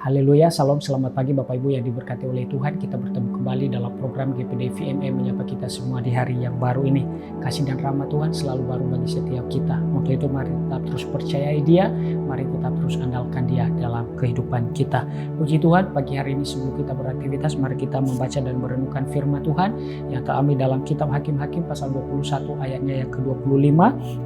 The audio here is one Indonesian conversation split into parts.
Haleluya, salam selamat pagi Bapak Ibu yang diberkati oleh Tuhan. Kita bertemu kembali dalam program GPD VMM menyapa kita semua di hari yang baru ini. Kasih dan rahmat Tuhan selalu baru bagi setiap kita. Untuk itu mari tetap terus percayai Dia, mari tetap terus andalkan Dia dalam kehidupan kita. Puji Tuhan, pagi hari ini sebelum kita beraktivitas, mari kita membaca dan merenungkan firman Tuhan yang terambil dalam kitab Hakim-Hakim pasal 21 ayatnya yang ke-25.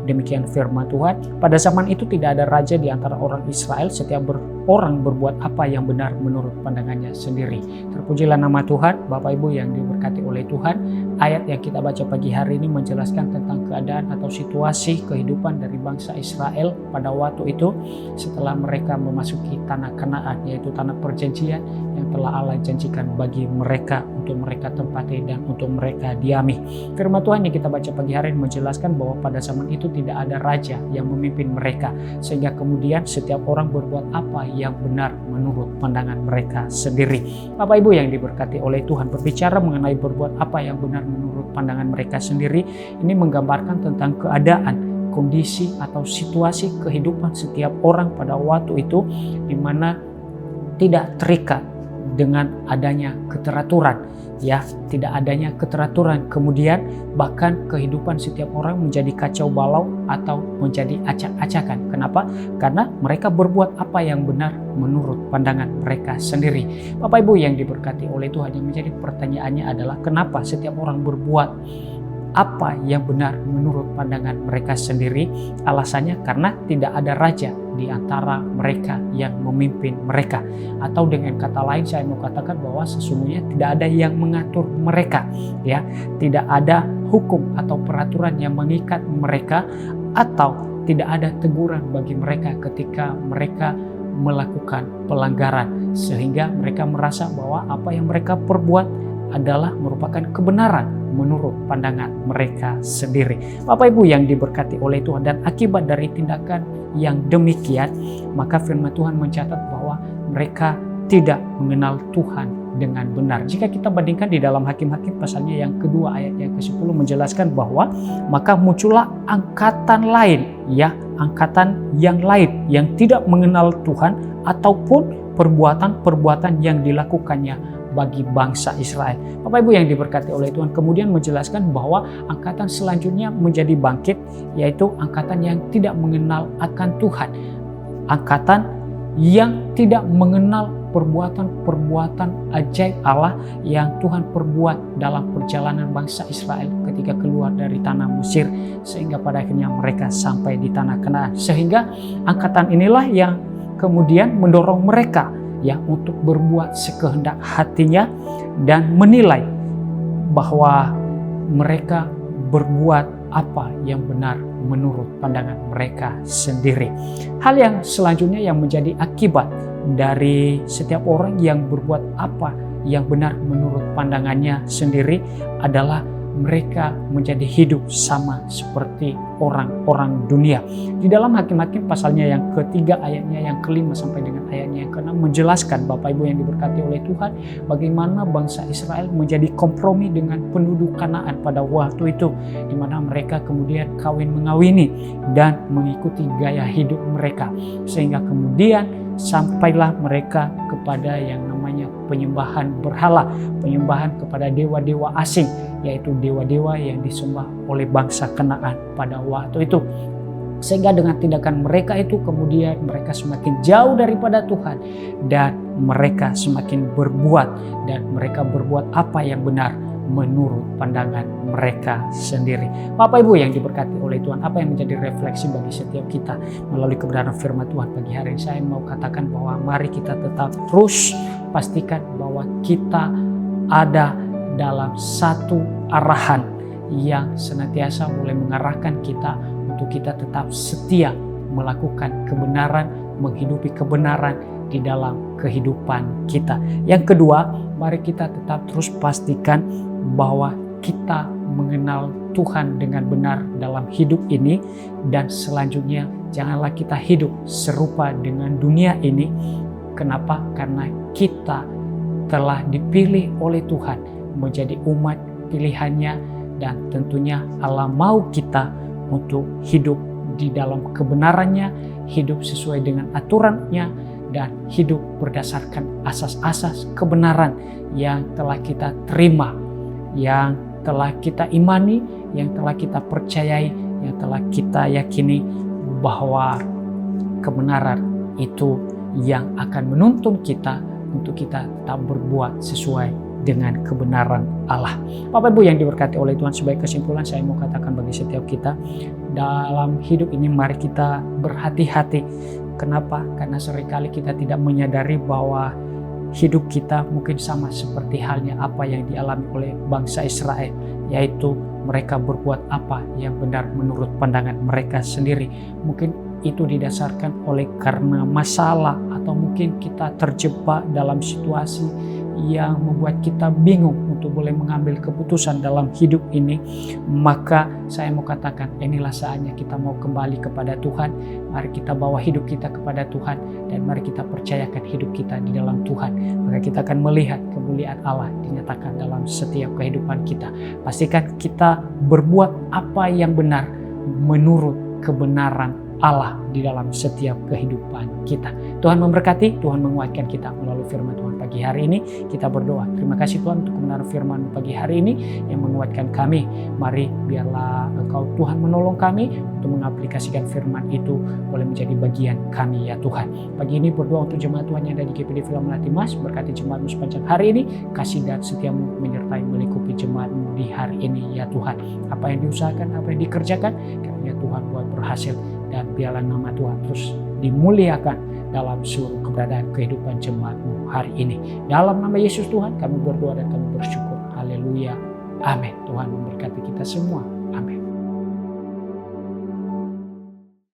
Demikian firman Tuhan. Pada zaman itu tidak ada raja di antara orang Israel, setiap orang berbuat apa yang benar menurut pandangannya sendiri. Terpujilah nama Tuhan. Bapak Ibu yang diberkati oleh Tuhan, ayat yang kita baca pagi hari ini menjelaskan tentang keadaan atau situasi kehidupan dari bangsa Israel pada waktu itu setelah mereka memasuki tanah Kanaan, yaitu tanah perjanjian yang telah Allah janjikan bagi mereka untuk mereka tempati dan untuk mereka diami. Firman Tuhan yang kita baca pagi hari ini menjelaskan bahwa pada zaman itu tidak ada raja yang memimpin mereka, sehingga kemudian setiap orang berbuat apa yang benar menurut pandangan mereka sendiri. Bapak Ibu yang diberkati oleh Tuhan, berbicara mengenai berbuat apa yang benar menurut pandangan mereka sendiri, ini menggambarkan tentang keadaan, kondisi atau situasi kehidupan setiap orang pada waktu itu di mana tidak terikat dengan adanya keteraturan, ya, tidak adanya keteraturan. Kemudian bahkan kehidupan setiap orang menjadi kacau balau atau menjadi acak-acakan. Kenapa? Karena mereka berbuat apa yang benar menurut pandangan mereka sendiri. Bapak Ibu yang diberkati oleh Tuhan, yang menjadi pertanyaannya adalah kenapa setiap orang berbuat apa yang benar menurut pandangan mereka sendiri? Alasannya karena tidak ada raja di antara mereka yang memimpin mereka. Atau dengan kata lain saya mau katakan bahwa sesungguhnya tidak ada yang mengatur mereka, ya. Tidak ada hukum atau peraturan yang mengikat mereka, atau tidak ada teguran bagi mereka ketika mereka melakukan pelanggaran, sehingga mereka merasa bahwa apa yang mereka perbuat adalah merupakan kebenaran menurut pandangan mereka sendiri. Bapak Ibu yang diberkati oleh Tuhan, dan akibat dari tindakan yang demikian, maka firman Tuhan mencatat bahwa mereka tidak mengenal Tuhan dengan benar. Jika kita bandingkan di dalam Hakim-Hakim pasalnya yang kedua ayat yang ke-10 menjelaskan bahwa maka muncullah angkatan lain, ya, angkatan yang lain yang tidak mengenal Tuhan ataupun perbuatan-perbuatan yang dilakukannya bagi bangsa Israel. Bapak Ibu yang diberkati oleh Tuhan, kemudian menjelaskan bahwa angkatan selanjutnya menjadi bangkit, yaitu angkatan yang tidak mengenal akan Tuhan. Angkatan yang tidak mengenal perbuatan-perbuatan ajaib Allah yang Tuhan perbuat dalam perjalanan bangsa Israel ketika keluar dari tanah Mesir, sehingga pada akhirnya mereka sampai di tanah Kanaan. Sehingga angkatan inilah yang kemudian mendorong mereka, ya, untuk berbuat sekehendak hatinya dan menilai bahwa mereka berbuat apa yang benar menurut pandangan mereka sendiri. Hal yang selanjutnya yang menjadi akibat dari setiap orang yang berbuat apa yang benar menurut pandangannya sendiri adalah mereka menjadi hidup sama seperti orang-orang dunia. Di dalam Hakim-Hakim pasalnya yang ketiga ayatnya yang ke-5 sampai dengan ayatnya yang ke-6 menjelaskan, Bapak Ibu yang diberkati oleh Tuhan, bagaimana bangsa Israel menjadi kompromi dengan penduduk Kanaan pada waktu itu, di mana mereka kemudian kawin-mengawini dan mengikuti gaya hidup mereka, sehingga kemudian sampailah mereka kepada yang namanya penyembahan berhala, penyembahan kepada dewa-dewa asing, yaitu dewa-dewa yang disembah oleh bangsa Kanaan pada waktu itu. Sehingga dengan tindakan mereka itu kemudian mereka semakin jauh daripada Tuhan, dan mereka semakin berbuat, dan mereka berbuat apa yang benar menurut pandangan mereka sendiri. Bapak Ibu yang diberkati oleh Tuhan, apa yang menjadi refleksi bagi setiap kita melalui kebenaran firman Tuhan pagi hari ini? Saya mau katakan bahwa mari kita tetap terus pastikan bahwa kita ada dalam satu arahan yang senantiasa boleh mengarahkan kita untuk kita tetap setia melakukan kebenaran, menghidupi kebenaran di dalam kehidupan kita. Yang kedua, mari kita tetap terus pastikan bahwa kita mengenal Tuhan dengan benar dalam hidup ini, dan selanjutnya janganlah kita hidup serupa dengan dunia ini. Kenapa? Karena kita telah dipilih oleh Tuhan menjadi umat pilihannya, dan tentunya Allah mau kita untuk hidup di dalam kebenarannya, hidup sesuai dengan aturannya, dan hidup berdasarkan asas-asas kebenaran yang telah kita terima, yang telah kita imani, yang telah kita percayai, yang telah kita yakini bahwa kebenaran itu yang akan menuntun kita untuk kita tetap berbuat sesuai dengan kebenaran Allah. Bapak Ibu yang diberkati oleh Tuhan, sebagai kesimpulan saya mau katakan bagi setiap kita dalam hidup ini, mari kita berhati-hati. Kenapa? Karena seringkali kita tidak menyadari bahwa hidup kita mungkin sama seperti halnya apa yang dialami oleh bangsa Israel, yaitu mereka berbuat apa yang benar menurut pandangan mereka sendiri. Mungkin itu didasarkan oleh karena masalah, atau mungkin kita terjebak dalam situasi yang membuat kita bingung untuk boleh mengambil keputusan dalam hidup ini. Maka saya mau katakan, inilah saatnya kita mau kembali kepada Tuhan. Mari kita bawa hidup kita kepada Tuhan, dan mari kita percayakan hidup kita di dalam Tuhan. Maka kita akan melihat kemuliaan Allah dinyatakan dalam setiap kehidupan kita. Pastikan kita berbuat apa yang benar menurut kebenaran Allah di dalam setiap kehidupan kita. Tuhan memberkati, Tuhan menguatkan kita melalui firman Tuhan pagi hari ini. Kita berdoa, terima kasih Tuhan untuk kebenaran firman pagi hari ini yang menguatkan kami. Mari biarlah Engkau Tuhan menolong kami untuk mengaplikasikan firman itu boleh menjadi bagian kami ya Tuhan. Pagi ini berdoa untuk jemaat Tuhan yang ada di GPD Villa Melati Mas. Berkati jemaatmu sepanjang hari ini, kasih dan setiamu menyertai melingkupi jemaatmu di hari ini ya Tuhan. Apa yang diusahakan, apa yang dikerjakan, kiranya Tuhan buat berhasil, dan biarlah nama Tuhan terus dimuliakan dalam seluruh keberadaan kehidupan jemaatmu hari ini. Dalam nama Yesus Tuhan kami berdoa dan kami bersyukur. Haleluya. Amin. Tuhan memberkati kita semua.